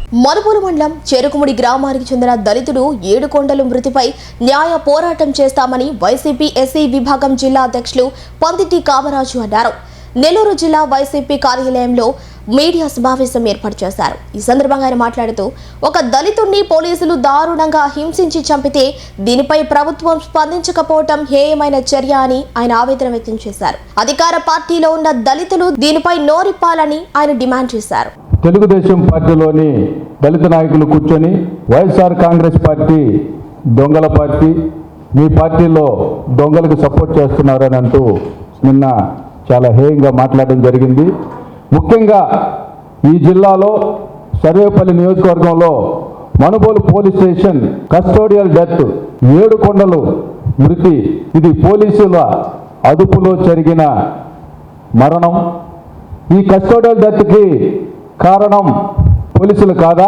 మనుపూరు మండలం చెరుకుముడి గ్రామానికి చెందిన దళితుడు ఏడుకొండలు మృతిపై న్యాయ పోరాటం చేస్తామని వైసీపీ ఎస్సీ విభాగం జిల్లా అధ్యక్షులు పందిటి కామరాజు అన్నారు. నెల్లూరు జిల్లా వైసీపీ కార్యాలయంలో మీడియా సమావేశం ఏర్పాటు చేశారు. ఈ సందర్భంగా ఆయన మాట్లాడుతూ, ఒక దళితుడిని పోలీసులు దారుణంగా హింసించి చంపితే దీనిపై ప్రభుత్వం స్పందించకపోవటం హేయమైన చర్య అని ఆయన ఆవేదన వ్యక్తం చేశారు. అధికార పార్టీలో ఉన్న దళితులు దీనిపై నోరిప్పాలని ఆయన డిమాండ్ చేశారు. తెలుగుదేశం పార్టీలోని దళిత నాయకులు కూర్చొని వైఎస్ఆర్ కాంగ్రెస్ పార్టీ దొంగల పార్టీ, మీ పార్టీలో దొంగలకు సపోర్ట్ చేస్తున్నారని అంటూ నిన్న చాలా హేయంగా మాట్లాడడం జరిగింది. ముఖ్యంగా ఈ జిల్లాలో సర్వేపల్లి నియోజకవర్గంలో Manubolu police station custodial death Yedukondalu మృతి, ఇది పోలీసుల అదుపులో జరిగిన మరణం. ఈ కస్టోడియల్ డెత్కి కారణం పోలీసులు కాదా?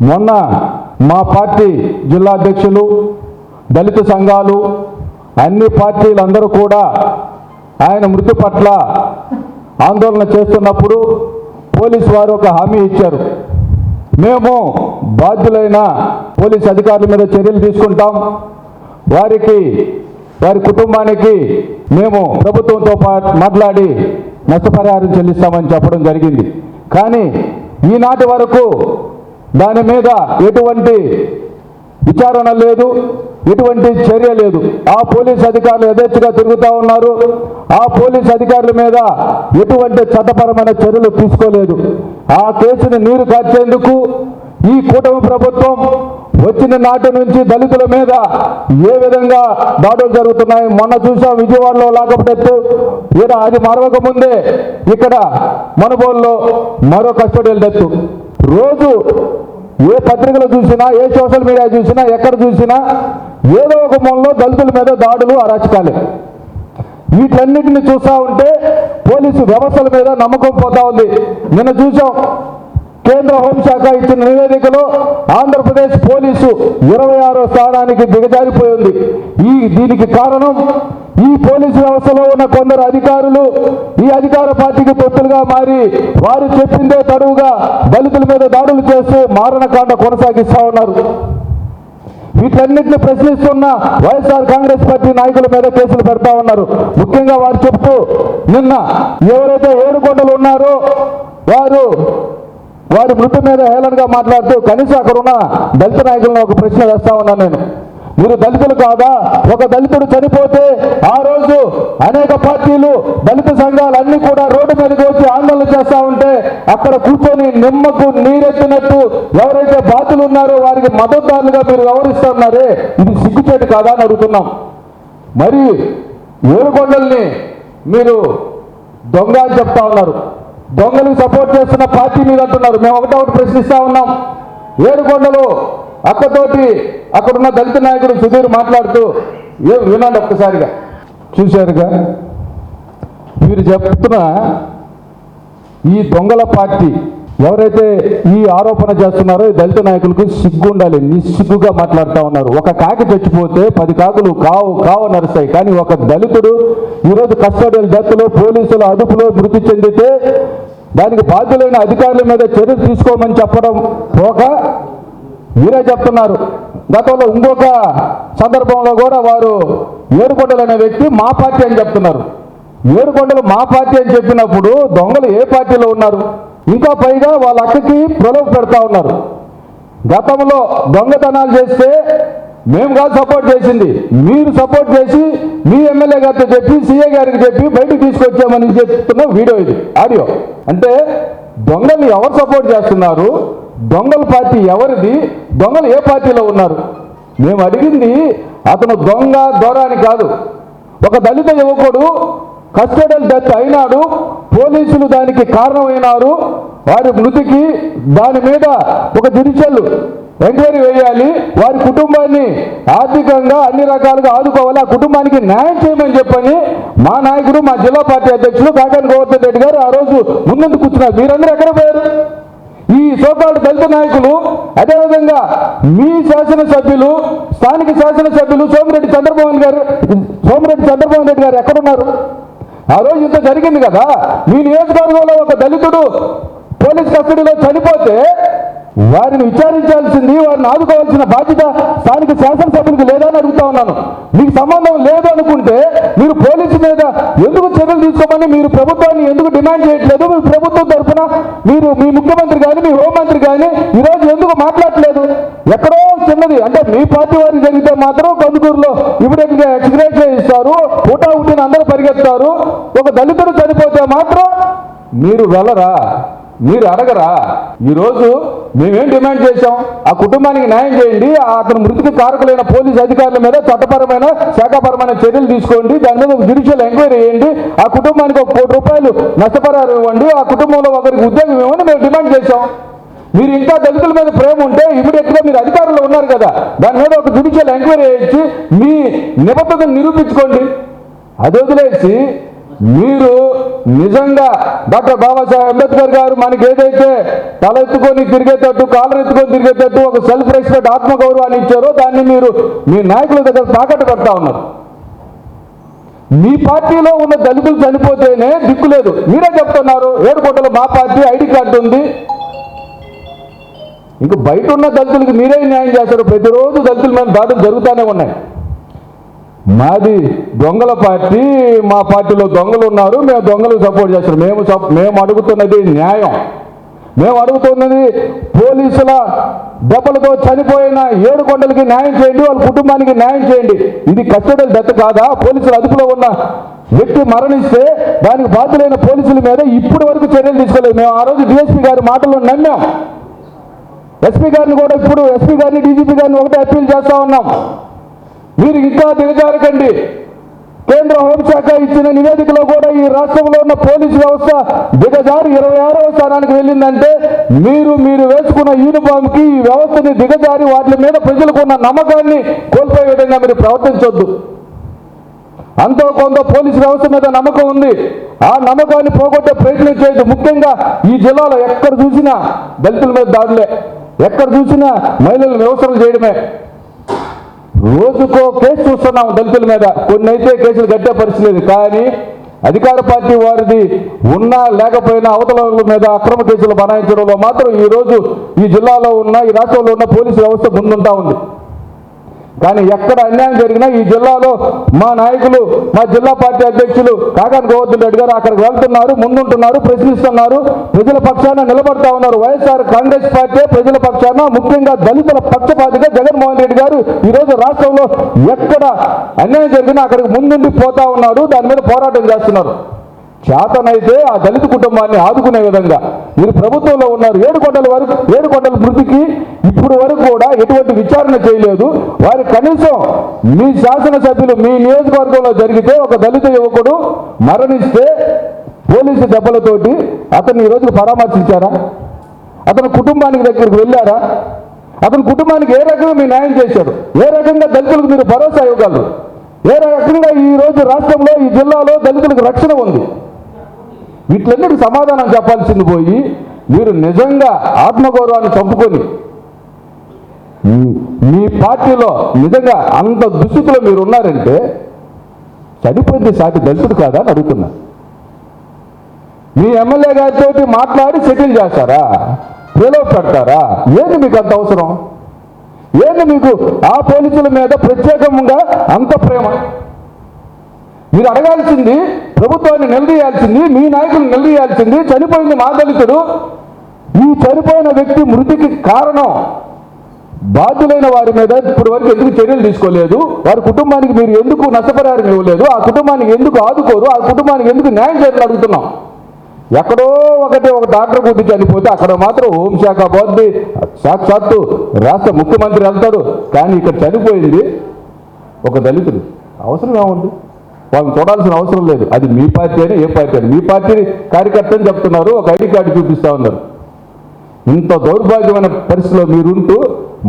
మొన్న మా పార్టీ జిల్లా అధ్యక్షులు, దళిత సంఘాలు, అన్ని పార్టీలందరూ కూడా ఆయన మృతి పట్ల ఆందోళన చేస్తున్నప్పుడు పోలీసు వారు ఒక హామీ ఇచ్చారు. మేము బాధ్యులైన పోలీసు అధికారుల మీద చర్యలు తీసుకుంటాం, వారి కుటుంబానికి మేము ప్రభుత్వంతో మాట్లాడి నష్టపరిహారం చెల్లిస్తామని చెప్పడం జరిగింది. కానీ ఈనాటి వరకు దాని మీద ఎటువంటి విచారణ లేదు, ఎటువంటి చర్య లేదు. ఆ పోలీస్ అధికారులు యథేచ్ఛగా తిరుగుతూ ఉన్నారు. ఆ పోలీస్ అధికారుల మీద ఎటువంటి చట్టపరమైన చర్యలు తీసుకోలేదు. ఆ కేసుని నీరు కార్చేందుకు ఈ కూటమి ప్రభుత్వం వచ్చిన నాటి నుంచి దళితుల మీద ఏ విధంగా దాడులు జరుగుతున్నాయి. మొన్న చూసాం విజయవాడలో లాకపడెత్తు, అది మరొక ముందే ఇక్కడ మనుబోలులో మరో కస్టోడియల్ డెత్. రోజు ఏ పత్రికలు చూసినా, ఏ సోషల్ మీడియా చూసినా, ఎక్కడ చూసినా ఏదో ఒక మూలలో దళితుల మీద దాడులు, అరాచకాలే. వీటన్నిటిని చూస్తూ ఉంటే పోలీసు వ్యవస్థల మీద నమ్మకం పోతా ఉంది. నిన్న చూసాం కేంద్ర హోంశాఖ ఇచ్చిన నివేదికలో ఆంధ్రప్రదేశ్ పోలీసు 26వ స్థానానికి దిగజారిపోయింది. దీనికి కారణం ఈ పోలీసు వ్యవస్థలో ఉన్న కొందరు అధికారులు ఈ అధికార పార్టీకి తొత్తులుగా మారి వారు చెప్పిందే తడువుగా దళితుల మీద దాడులు చేస్తూ మారణకాండ కొనసాగిస్తూ ఉన్నారు. వీటన్నిటిని ప్రశ్నిస్తున్న వైఎస్ఆర్ కాంగ్రెస్ పార్టీ నాయకుల మీద కేసులు పెడతా ఉన్నారు. ముఖ్యంగా వారు చెప్తూ, నిన్న ఎవరైతే ఏడుకొండలు ఉన్నారో వారి మృతి మీద హేళనగా మాట్లాడుతూ కనీసం అక్కడ ఉన్న దళిత నాయకులను ఒక ప్రశ్న వేస్తా ఉన్నాను నేను. మీరు దళితులు కాదా? ఒక దళితుడు చనిపోతే ఆ రోజు అనేక పార్టీలు, దళిత సంఘాలు అన్ని కూడా రోడ్డు మీదకి వచ్చి ఆందోళన చేస్తూ ఉంటే అక్కడ కూర్చొని నిమ్మకు నీరెత్తినట్టు ఎవరైతే బాధ్యులు ఉన్నారో వారికి మద్దతుదారులుగా మీరు వ్యవహరిస్తున్నారే, ఇది సిగ్గుచేటు కాదా అని అడుగుతున్నాం. మరి ఏడుకొండల్ని మీరు దొంగ అని చెప్తా ఉన్నారు. దొంగలకు సపోర్ట్ చేస్తున్న పార్టీ మీద అంటున్నారు. మేము ఒకటి ప్రశ్నిస్తా ఉన్నాం. ఏడుకొండలు అక్కతోటి అక్కడున్న దళిత నాయకుడు సుధీర్ మాట్లాడుతూ, వినండి ఒక్కసారిగా. చూశారుగా, మీరు చెప్తున్న ఈ దొంగల పార్టీ ఎవరైతే ఈ ఆరోపణ చేస్తున్నారో ఈ దళిత నాయకులకు సిగ్గు ఉండాలి. నిస్సిగ్గుగా మాట్లాడుతూ ఉన్నారు. ఒక కాకి చచ్చిపోతే 10 కాకులు కావు నరుస్తాయి. కానీ ఒక దళితుడు ఈరోజు కస్టోడియల్ డెత్లో పోలీసుల అదుపులో మృతి చెందితే దానికి బాధ్యులైన అధికారుల మీద చర్యలు తీసుకోమని చెప్పడం పోక మీరే చెప్తున్నారు. గతంలో ఇంకొక సందర్భంలో కూడా వారు ఏడుకొండలు అనే వ్యక్తి మా పార్టీ అని చెప్తున్నారు. ఏడుకొండలు మా పార్టీ అని చెప్పినప్పుడు దొంగలు ఏ పార్టీలో ఉన్నారు? ఇంకా పైగా వాళ్ళ అక్కకి ప్రలోభ పెడతా ఉన్నారు. గతంలో దొంగతనాలు చేస్తే మేము కాదు సపోర్ట్ చేసింది, మీరు సపోర్ట్ చేసి మీ ఎమ్మెల్యే గారితో చెప్పి సీఏ గారికి చెప్పి బయటకు తీసుకొచ్చామని చెప్తున్న వీడియో ఇది, ఆడియో. అంటే దొంగలు ఎవరు సపోర్ట్ చేస్తున్నారు? దొంగల పార్టీ ఎవరిది? దొంగలు ఏ పార్టీలో ఉన్నారు? మేము అడిగింది అతను దొంగ దొర అని కాదు. ఒక దళిత యువకుడు కస్టోడియల్ డెత్ అయినాడు, పోలీసులు దానికి కారణమైనారు, వారి మృతికి దాని మీద ఒక జ్యుడిషియల్ ఎంక్వైరీ వేయాలి, వారి కుటుంబాన్ని ఆర్థికంగా అన్ని రకాలుగా ఆదుకోవాలి, ఆ కుటుంబానికి న్యాయం చేయమని చెప్పని మా నాయకుడు, మా జిల్లా పార్టీ అధ్యక్షులు కాకాని గోవర్ధన్ రెడ్డి గారు ఆ రోజు ముందుకు కూర్చున్నారు. మీరందరూ ఎక్కడ పోయారు? ఈ సోకాల్డ్ దళిత నాయకులు, అదేవిధంగా మీ శాసనసభ్యులు, స్థానిక శాసనసభ్యులు సోమిరెడ్డి చంద్రమోహన్ రెడ్డి గారు ఎక్కడున్నారు? ఆ రోజు ఇంత జరిగింది కదా. మీ నియోజకవర్గంలో ఒక దళితుడు పోలీస్ కస్టడీలో చనిపోతే వారిని విచారించాల్సింది, వారిని ఆదుకోవాల్సిన బాధ్యత స్థానిక శాసనసభ్యులకు లేదా అని అడుగుతా ఉన్నాను. మీకు సంబంధం లేదు అనుకుంటే మీరు పోలీసు మీద ఎందుకు చర్యలు తీసుకోమని మీరు ప్రభుత్వాన్ని ఎందుకు డిమాండ్ చేయట్లేదు? మీ ప్రభుత్వం తరఫున మీరు మీ ముఖ్యమంత్రి కానీ మీ హోంమంత్రి కానీ ఈరోజు ఎందుకు మాట్లాడట్లేదు? ఎక్కడో చిన్నది అంటే మీ పార్టీ వారికి జరిగితే మాత్రం కందుకూరులో ఇమీడియట్గా ఎక్స్గ్రేట్ ఇస్తారు, ఊటా ఉట్టిన అందరూ పరిగెత్తారు. ఒక దళితుడు చనిపోతే మాత్రం మీరు వెళ్ళరా? మీరు అడగరా? ఈరోజు మేమేం డిమాండ్ చేశాం? ఆ కుటుంబానికి న్యాయం చేయండి, అతని మృతికి కారకులైన పోలీసు అధికారుల మీద చట్టపరమైన శాఖాపరమైన చర్యలు తీసుకోండి, దాని మీద ఒక జ్యుడిషియల్ ఎంక్వైరీ చేయండి, ఆ కుటుంబానికి ₹1 కోటి నష్టపరిహారం ఇవ్వండి, ఆ కుటుంబంలో ఒకరికి ఉద్యోగం ఇవ్వని మేము డిమాండ్ చేశాం. మీరు ఇంకా దళితుల మీద ప్రేమ ఉంటే ఇమీడియట్గా మీరు అధికారంలో ఉన్నారు కదా, దాని మీద ఒక జ్యుడిషియల్ ఎంక్వైరీ చేయించి మీ నిబద్ధతను నిరూపించుకోండి. అది వదిలేసి మీరు నిజంగా డాక్టర్ బాబాసాహెబ్ అంబేద్కర్ గారు మనకి ఏదైతే తల ఎత్తుకొని తిరిగేటట్టు, కాలర్ ఎత్తుకొని తిరిగేటట్టు ఒక సెల్ఫ్ రెస్పెక్ట్, ఆత్మగౌరవాన్ని ఇచ్చారో దాన్ని మీరు మీ నాయకుల దగ్గర తాకట్టు పెడతా ఉన్నారు. మీ పార్టీలో ఉన్న దళితులు చనిపోతేనే దిక్కు లేదు. మీరే చెప్తున్నారు ఏడుకోటలో మా పార్టీ ఐడి కార్డు ఉంది. ఇంక బయట ఉన్న దళితులకు మీరే న్యాయం చేస్తారు. ప్రతిరోజు దళితుల మీద దాడులు జరుగుతూనే ఉన్నాయి. మాది దొంగల పార్టీ, మా పార్టీలో దొంగలు ఉన్నారు, మేము దొంగలకు సపోర్ట్ చేస్తాం. మేము అడుగుతున్నది న్యాయం. మేము అడుగుతున్నది పోలీసుల దెబ్బలతో చనిపోయిన ఏడుకొండలకి న్యాయం చేయండి, వాళ్ళ కుటుంబానికి న్యాయం చేయండి. ఇది కస్టడీల డెత్ కాదా? పోలీసుల అదుపులో ఉన్న వ్యక్తి మరణిస్తే దానికి బాధ్యులైన పోలీసుల మీద ఇప్పటి వరకు చర్యలు తీసుకోలేదు. మేము ఆ రోజు డిఎస్పీ గారి మాటలు నమ్మాం. ఎస్పీ గారిని కూడా ఇప్పుడు ఎస్పీ గారిని డీజీపీ గారిని ఒకటే అప్పీల్ చేస్తా ఉన్నాం, మీరు ఇంకా దిగజారకండి. కేంద్ర హోంశాఖ ఇచ్చిన నివేదికలో కూడా ఈ రాష్ట్రంలో ఉన్న పోలీసు వ్యవస్థ దిగజారి 26వ స్థానానికి వెళ్ళిందంటే మీరు వేసుకున్న యూనిఫామ్కి ఈ వ్యవస్థని దిగజారి వాటి మీద ప్రజలకు ఉన్న నమ్మకాన్ని కోల్పోయే విధంగా మీరు ప్రవర్తించొద్దు. అంతో కొంత పోలీసు వ్యవస్థ మీద నమ్మకం ఉంది, ఆ నమ్మకాన్ని పోగొట్టే ప్రయత్నం చేయొద్దు. ముఖ్యంగా ఈ జిల్లాలో ఎక్కడ చూసినా దళితుల మీద దాడులే, ఎక్కడ చూసినా మహిళలను వ్యవస్థలు చేయడమే. రోజుకో కేసు చూస్తున్నాం దళితుల మీద. కొన్ని అయితే కేసులు కట్టే పరిస్థితి లేదు, కానీ అధికార పార్టీ వారిది ఉన్నా లేకపోయినా అవతల మీద అక్రమ కేసులు బనాయించడంలో మాత్రం ఈరోజు ఈ జిల్లాలో ఉన్న ఈ రాష్ట్రంలో ఉన్న పోలీసు వ్యవస్థ ముందుంటా ఉంది. కానీ ఎక్కడ అన్యాయం జరిగినా ఈ జిల్లాలో మా నాయకులు, మా జిల్లా పార్టీ అధ్యక్షులు కాకాని గోవర్ధన్ రెడ్డి గారు అక్కడికి వెళ్తున్నారు, ముందుంటున్నారు, ప్రశ్నిస్తున్నారు, ప్రజల పక్షాన నిలబడతా ఉన్నారు. వైఎస్ఆర్ కాంగ్రెస్ పార్టీ ప్రజల పక్షాన, ముఖ్యంగా దళితుల పక్షపాతిగా జగన్మోహన్ రెడ్డి గారు ఈరోజు రాష్ట్రంలో ఎక్కడ అన్యాయం జరిగినా అక్కడికి ముందుండి పోతా ఉన్నారు, దాని మీద పోరాటం చేస్తున్నారు. చేతనైతే ఆ దళిత కుటుంబాన్ని ఆదుకునే విధంగా మీరు ప్రభుత్వంలో ఉన్నారు. ఏడుకొండల మృతికి ఇప్పుడు వరకు కూడా ఎటువంటి విచారణ చేయలేదు. వారి కనీసం మీ శాసనసభ్యులు మీ నియోజకవర్గంలో జరిగితే ఒక దళిత యువకుడు మరణిస్తే పోలీసు దెబ్బలతోటి అతన్ని ఈరోజు పరామర్శించారా? అతని కుటుంబానికి దగ్గరికి వెళ్ళారా? అతని కుటుంబానికి ఏ రకంగా మీరు న్యాయం చేశారు? ఏ రకంగా దళితులకు మీరు భరోసా ఇవ్వగలరు? ఏ రకంగా ఈరోజు రాష్ట్రంలో ఈ జిల్లాలో దళితులకు రక్షణ ఉంది? వీటిలన్నిటికీ సమాధానం చెప్పాల్సింది పోయి మీరు నిజంగా ఆత్మగౌరవాన్ని చంపుకొని మీ పార్టీలో నిజంగా అంత దుస్థితిలో మీరు ఉన్నారంటే చనిపోయింది సాటి దళితుడు కాదా అని అడుగుతున్నా. మీ ఎమ్మెల్యే గారితో మాట్లాడి సెటిల్ చేస్తారా? ప్రలోభ పెడతారా? ఏంది మీకు అంత అవసరం? ఏంది మీకు ఆ పోలీసుల మీద ప్రత్యేకంగా అంత ప్రేమ? మీరు అడగాల్సింది, ప్రభుత్వాన్ని నిలదీయాల్సింది, మీ నాయకులు నిలదీయాల్సింది, చనిపోయింది మా దళితుడు, ఈ చనిపోయిన వ్యక్తి మృతికి కారణం బాధ్యులైన వారి మీద ఇప్పటి వరకు ఎందుకు చర్యలు తీసుకోలేదు? వారి కుటుంబానికి మీరు ఎందుకు నష్టపరిహారం ఇవ్వలేదు? ఆ కుటుంబానికి ఎందుకు ఆదుకోరు? ఆ కుటుంబానికి ఎందుకు న్యాయం చేయాలని అడుగుతున్నాం. ఎక్కడో ఒక డాక్టర్ గురించి చనిపోతే అక్కడ మాత్రం హోంశాఖ పోద్ది, సాక్షాత్తు రాష్ట్ర ముఖ్యమంత్రి వెళ్తాడు. కానీ ఇక్కడ చనిపోయింది ఒక దళితుడు. అవసరం ఏముంది? వాళ్ళని చూడాల్సిన అవసరం లేదు. అది మీ పార్టీ అని ఏ పార్టీ అని, మీ పార్టీ కార్యకర్త అని చెప్తున్నారు, ఒక ఐడి కార్డు చూపిస్తా ఉన్నారు. ఇంత దౌర్భాగ్యమైన పరిస్థితిలో మీరుంటూ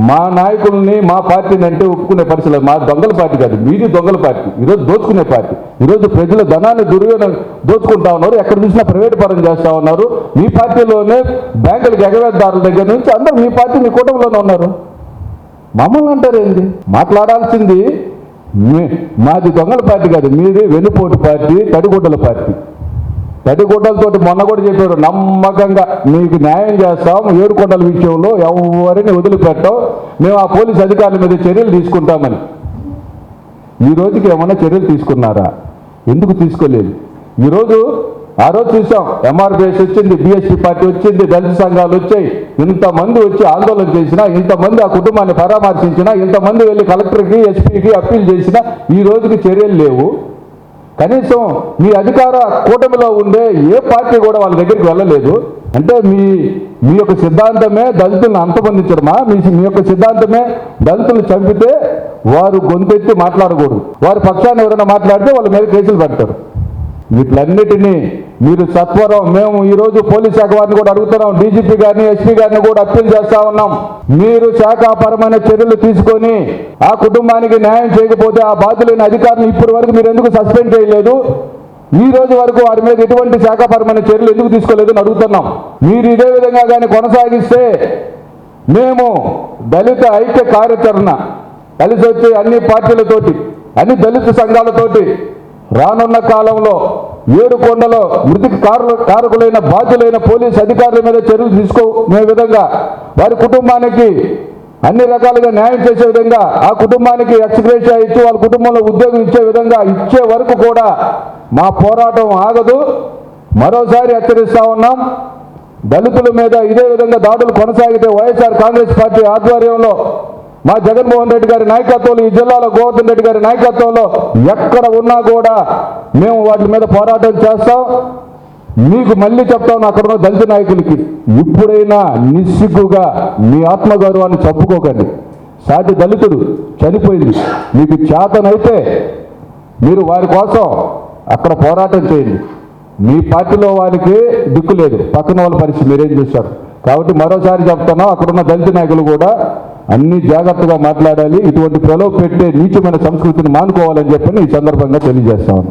మా నాయకుల్ని మా పార్టీని అంటే ఒప్పుకునే పరిస్థితి. మా దొంగల పార్టీ కాదు, మీది దొంగల పార్టీ. ఈరోజు దోచుకునే పార్టీ. ఈరోజు ప్రజల ధనాన్ని దుర్వినియోగం దోచుకుంటా ఉన్నారు. ఎక్కడ చూసినా ప్రైవేట్ పరం చేస్తూ ఉన్నారు. మీ పార్టీలోనే బ్యాంకులకు ఎగవేతదారుల దగ్గర నుంచి అందరూ మీ పార్టీ మీ కూటమిలోనే ఉన్నారు. మమ్మల్ని అంటారేంది? మాట్లాడాల్సింది మాది దొంగల పార్టీ కాదు, మీది వెన్నుపోటు పార్టీ, తడిగుడ్డల పార్టీ. తడిగుడ్డలతోటి మొన్న కూడా చెప్పారు, నమ్మకంగా మీకు న్యాయం చేస్తాం, ఏడుకొండల విషయంలో ఎవరిని వదిలిపెట్టాం, మేము ఆ పోలీస్ అధికారుల మీద చర్యలు తీసుకుంటామని. ఈ రోజుకి ఏమన్నా చర్యలు తీసుకున్నారా? ఎందుకు తీసుకోలేదు? ఈరోజు ఆ రోజు చూసాం, ఎంఆర్పిఎస్ వచ్చింది, బీఎస్పీ పార్టీ వచ్చింది, దళిత సంఘాలు వచ్చాయి, ఇంతమంది వచ్చి ఆందోళన చేసినా, ఇంతమంది ఆ కుటుంబాన్ని పరామర్శించినా, ఇంతమంది వెళ్ళి కలెక్టర్కి ఎస్పీకి అప్పీల్ చేసినా ఈ రోజుకి చర్యలు లేవు. కనీసం మీ అధికార కూటమిలో ఉండే ఏ పార్టీ కూడా వాళ్ళ దగ్గరికి వెళ్ళలేదు. అంటే మీ యొక్క సిద్ధాంతమే దళితులను అంతమొందించడమా? మీ యొక్క సిద్ధాంతమే దళితులు చంపితే వారు గొంతెత్తి మాట్లాడకూడదు, వారి పక్షాన్ని ఎవరైనా మాట్లాడితే వాళ్ళ మీద కేసులు పెడతారు. వీటిలన్నిటినీ మీరు సత్వరం, మేము ఈరోజు పోలీస్ శాఖ వారిని కూడా అడుగుతున్నాం, డీజీపీ గారిని, ఎస్పీ గారిని కూడా అప్పీల్ చేస్తా ఉన్నాం, మీరు శాఖాపరమైన చర్యలు తీసుకొని ఆ కుటుంబానికి న్యాయం చేయకపోతే ఆ బాధ్యులైన అధికారులు ఇప్పటి వరకు మీరు ఎందుకు సస్పెండ్ చేయలేదు? ఈ రోజు వరకు వారి మీద ఎటువంటి శాఖాపరమైన చర్యలు ఎందుకు తీసుకోలేదు అని అడుగుతున్నాం. మీరు ఇదే విధంగా కానీ కొనసాగిస్తే మేము దళిత ఐక్య కార్యాచరణ కలిసి వచ్చే అన్ని పార్టీలతోటి, అన్ని దళిత సంఘాలతోటి రానున్న కాలంలో ఏడుకొండలో మృతికి కారకులైన బాధ్యులైన పోలీస్ అధికారుల మీద చర్యలు తీసుకునే విధంగా, వారి కుటుంబానికి అన్ని రకాలుగా న్యాయం చేసే విధంగా, ఆ కుటుంబానికి ఎక్స్గ్రేషియా ఇచ్చి వాళ్ళ కుటుంబంలో ఉద్యోగం ఇచ్చే విధంగా ఇచ్చే వరకు కూడా మా పోరాటం ఆగదు. మరోసారి హెచ్చరిస్తా ఉన్నాం, దళితుల మీద ఇదే విధంగా దాడులు కొనసాగితే వైఎస్ఆర్ కాంగ్రెస్ పార్టీ ఆధ్వర్యంలో మా జగన్మోహన్ రెడ్డి గారి నాయకత్వంలో, ఈ జిల్లాలో గోవర్ధన్ రెడ్డి గారి నాయకత్వంలో ఎక్కడ ఉన్నా కూడా మేము వాటి మీద పోరాటం చేస్తాం. మీకు మళ్ళీ చెప్తాను, అక్కడ ఉన్న దళిత నాయకులకి ఇప్పుడైనా నిస్సిగ్గుగా మీ ఆత్మగౌరవాన్ని చంపుకోకండి. సాటి దళితుడు చనిపోయింది, మీకు చేతనైతే మీరు వారి కోసం అక్కడ పోరాటం చేయండి. మీ పార్టీలో వారికి దిక్కు లేదు, పక్కన వాళ్ళ పరిస్థితి మీరేం చేశారు. కాబట్టి మరోసారి చెప్తాను, అక్కడున్న దళిత నాయకులు కూడా అన్ని జాగ్రత్తగా మాట్లాడాలి, ఇటువంటి ప్రలోభ పెట్టే నీచమైన సంస్కృతిని మానుకోవాలని చెప్పని ఈ సందర్భంగా తెలియజేస్తాను.